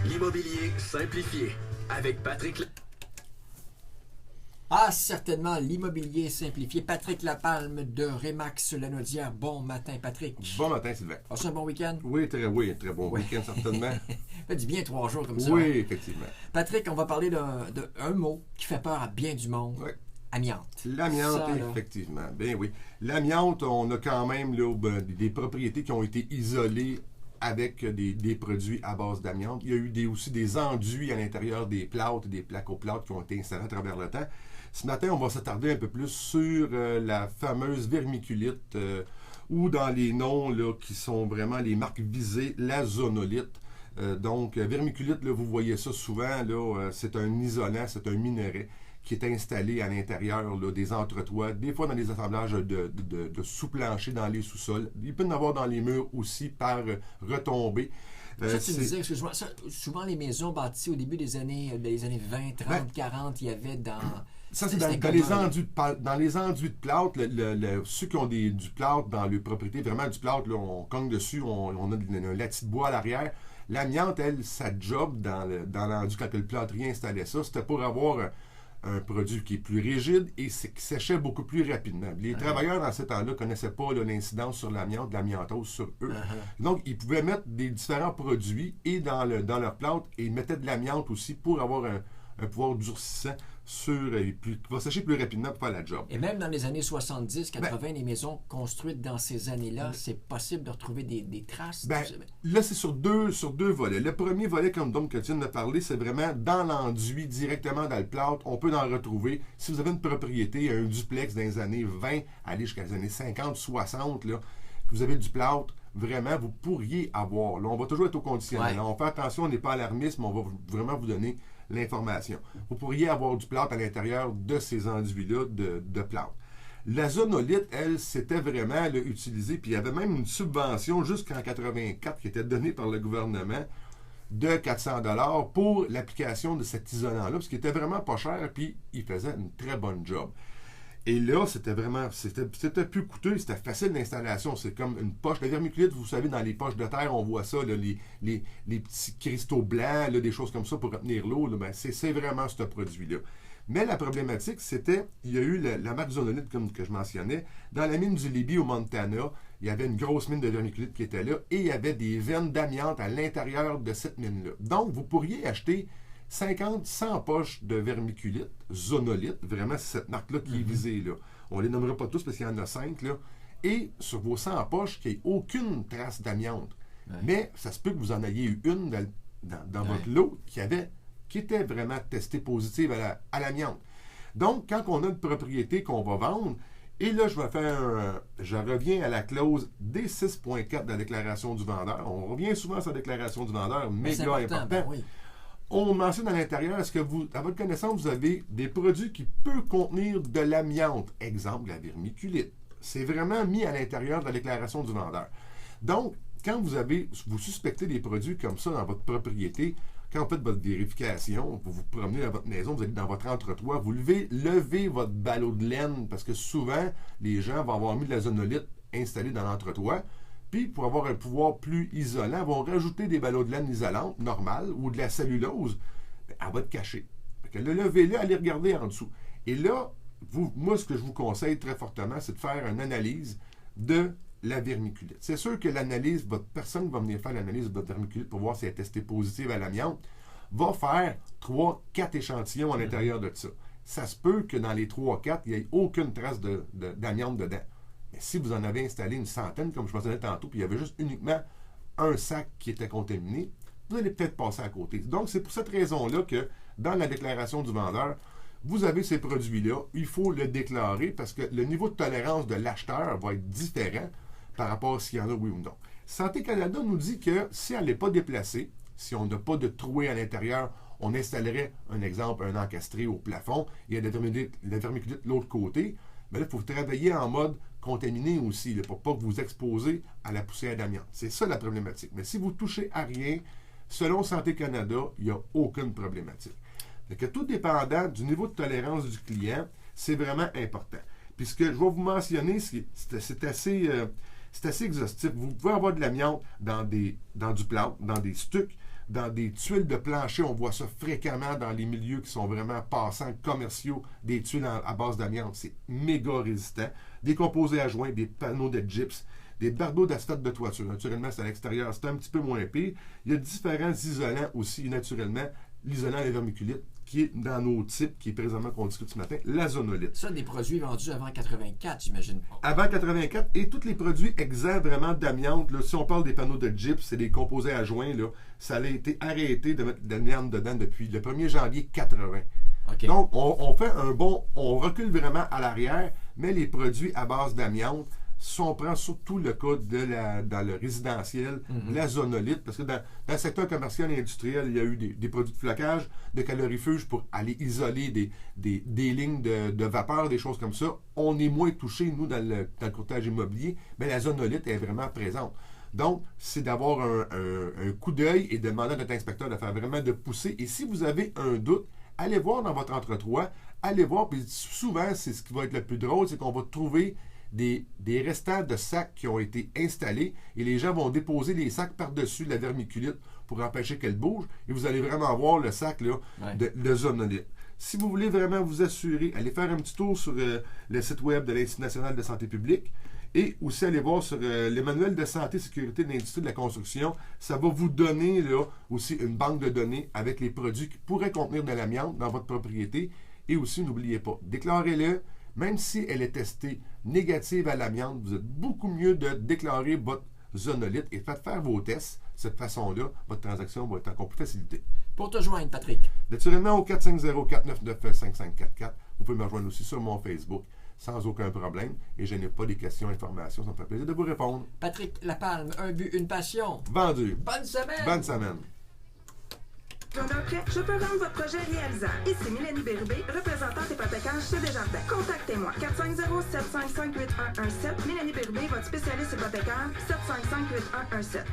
L'immobilier simplifié avec Patrick. Ah, certainement, l'immobilier simplifié. Patrick Lapalme de Remax Lanaudière. Bon matin, Patrick. Bon matin, Sylvain. Passez un bon week-end? Oui, très bon week-end, certainement. Fait du bien 3 jours comme ça. Oui, hein? effectivement. Patrick, on va parler d'un mot qui fait peur à bien du monde. Oui. Amiante. L'amiante, Ça, là. effectivement. Bien oui. L'amiante, on a quand même là, des propriétés qui ont été isolées avec des produits à base d'amiante. Il y a eu aussi des enduits à l'intérieur des plâtres et des plaques-au-plâtre qui ont été installés à travers le temps. Ce matin, on va s'attarder un peu plus sur la fameuse vermiculite ou dans les noms là, qui sont vraiment les marques visées, la zonolite. Donc, vermiculite, là, vous voyez ça souvent, là, c'est un isolant, c'est un minerai qui est installé à l'intérieur là, des entretoits, des fois dans des assemblages de sous-planchers dans les sous-sols. Il peut y en avoir dans les murs aussi par retombée. Ça, tu me disais, excuse-moi, souvent les maisons bâties au début des années 20, 30, 40, il y avait dans... Ça, c'est dans les enduits de plâtre. Ceux qui ont du plâtre dans leur propriété, vraiment du plâtre, là, on cogne dessus, on a un latis de bois à l'arrière. L'amiante, elle, sa job dans l'enduit, quand le plâtrier installait ça, c'était pour avoir un produit qui est plus rigide et qui séchait beaucoup plus rapidement. Les travailleurs, dans ce temps-là, ne connaissaient pas là, l'incidence sur l'amiante, l'amiantose sur eux. Donc, ils pouvaient mettre des différents produits et dans leur plâtre et ils mettaient de l'amiante aussi pour avoir un pouvoir durcissant qui va sécher plus rapidement pour faire la job. Et même dans les années 70, 80, les maisons construites dans ces années-là, c'est possible de retrouver des traces? Là, c'est sur deux volets. Le premier volet, comme Dom que tu viens de parler, c'est vraiment dans l'enduit, directement dans le plâtre. On peut en retrouver. Si vous avez une propriété, un duplex dans les années 20, aller jusqu'à les années 50, 60, là, que vous avez du plâtre, vraiment, vous pourriez avoir. Là, on va toujours être au conditionnel. Là, on fait attention, on n'est pas alarmiste, mais on va vraiment vous donner l'information. Vous pourriez avoir du plâtre à l'intérieur de ces enduits-là de plâtre. La zonolite, elle, c'était vraiment là, utilisée, puis il y avait même une subvention jusqu'en 84 qui était donnée par le gouvernement de 400 $ pour l'application de cet isolant-là, parce qu'il était vraiment pas cher, puis il faisait une très bonne job. Et là, c'était plus coûteux, c'était facile d'installation. C'est comme une poche. La vermiculite, vous savez, dans les poches de terre, on voit ça, là, les petits cristaux blancs, là, des choses comme ça pour retenir l'eau. Là, c'est vraiment ce produit-là. Mais la problématique, c'était, il y a eu la marque zonolite, comme que je mentionnais. Dans la mine du Libye au Montana, il y avait une grosse mine de vermiculite qui était là et il y avait des veines d'amiante à l'intérieur de cette mine-là. Donc, vous pourriez acheter 50, 100 poches de vermiculite, zonolite, vraiment c'est cette marque-là qui est visée. Là. On ne les nommera pas tous parce qu'il y en a 5. Là. Et sur vos 100 poches, qu'il n'y ait aucune trace d'amiante. Mais ça se peut que vous en ayez eu une dans votre lot qui était vraiment testée positive à l'amiante. Donc, quand on a une propriété qu'on va vendre, et là, je reviens à la clause D6.4 de la déclaration du vendeur. On revient souvent sur la déclaration du vendeur, méga important. Oui. On mentionne à l'intérieur, est-ce que à votre connaissance, vous avez des produits qui peuvent contenir de l'amiante? Exemple, la vermiculite. C'est vraiment mis à l'intérieur de la déclaration du vendeur. Donc, quand vous suspectez des produits comme ça dans votre propriété, quand vous faites votre vérification, vous vous promenez dans votre maison, vous allez dans votre entretoit, vous levez votre ballot de laine, parce que souvent, les gens vont avoir mis de la zonolite installée dans l'entretoit. Puis, pour avoir un pouvoir plus isolant, vont rajouter des ballots de laine isolantes normales ou de la cellulose. Elle va être cachée. Fait que levez-le, allez regarder en dessous. Et là, moi, ce que je vous conseille très fortement, c'est de faire une analyse de la vermiculite. C'est sûr que votre personne qui va venir faire l'analyse de votre vermiculite pour voir si elle est testée positive à l'amiante, va faire 3-4 échantillons à l'intérieur de ça. Ça se peut que dans les 3-4, il n'y ait aucune trace d'amiante dedans. Mais si vous en avez installé une centaine, comme je mentionnais tantôt, puis il y avait juste uniquement un sac qui était contaminé, vous allez peut-être passer à côté. Donc, c'est pour cette raison-là que dans la déclaration du vendeur, vous avez ces produits-là, il faut le déclarer parce que le niveau de tolérance de l'acheteur va être différent par rapport à s'il y en a oui ou non. Santé Canada nous dit que si elle n'est pas déplacée, si on n'a pas de trouée à l'intérieur, on installerait, un exemple, un encastré au plafond et la vermiculite de l'autre côté. Mais là, il faut travailler en mode contaminé aussi, là, pour ne pas que vous exposez à la poussière d'amiante. C'est ça la problématique. Mais si vous ne touchez à rien, selon Santé Canada, il n'y a aucune problématique. Fait que tout dépendant du niveau de tolérance du client, c'est vraiment important. Puis ce que je vais vous mentionner, c'est assez exhaustif. Vous pouvez avoir de l'amiante dans du plâtre, dans des stucs, dans des tuiles de plancher. On voit ça fréquemment dans les milieux qui sont vraiment passants, commerciaux, des tuiles à base d'amiante. C'est méga résistant. Des composés à joints, des panneaux de gyps, des bardeaux d'asphalte de toiture. Naturellement, c'est à l'extérieur, c'est un petit peu moins pire. Il y a différents isolants aussi, naturellement. L'isolant à la vermiculite, qui est dans nos types, qui est présentement qu'on discute ce matin, l'azonolite. Ça, des produits vendus avant 84, j'imagine. Avant 84, et tous les produits exempts vraiment d'amiante, là, si on parle des panneaux de gyps, c'est des composés à joints, là, ça a été arrêté de mettre de l'amiante dedans depuis le 1er janvier 80. Okay. Donc, on fait on recule vraiment à l'arrière, mais les produits à base d'amiante, si on prend surtout le cas dans le résidentiel, l'azonolite, parce que dans le secteur commercial et industriel, il y a eu des produits de flocage, de calorifuge pour aller isoler des lignes de vapeur, des choses comme ça. On est moins touché, nous, dans le courtage immobilier, mais l'azonolite est vraiment présente. Donc, c'est d'avoir un coup d'œil et de demander à notre inspecteur de faire vraiment de pousser. Et si vous avez un doute, allez voir dans votre entretoit, allez voir, puis souvent, c'est ce qui va être le plus drôle, c'est qu'on va trouver des restants de sacs qui ont été installés et les gens vont déposer les sacs par-dessus la vermiculite pour empêcher qu'elle bouge et vous allez vraiment voir le sac là, de zonolite. Si vous voulez vraiment vous assurer, allez faire un petit tour sur le site web de l'Institut national de santé publique et aussi allez voir sur les manuels de santé et sécurité de l'industrie de la construction. Ça va vous donner là, aussi une banque de données avec les produits qui pourraient contenir de l'amiante dans votre propriété. Et aussi, n'oubliez pas, déclarez-le. Même si elle est testée négative à l'amiante, vous êtes beaucoup mieux de déclarer votre zonolite et faites faire vos tests. De cette façon-là, votre transaction va être encore plus facilitée. Pour te joindre, Patrick. Naturellement, au 450-499-5544. Vous pouvez me rejoindre aussi sur mon Facebook sans aucun problème. Et je n'ai pas des questions, informations. Ça me fait plaisir de vous répondre. Patrick Lapalme, un but, une passion. Vendu. Bonne semaine. Bonne semaine. Vendeur prêt, je peux rendre votre projet réalisable. Ici Mélanie Bérubé, représentante hypothécaire chez Desjardins. Contactez-moi 450-755-8117. Mélanie Bérubé, votre spécialiste hypothécaire, 755-8117.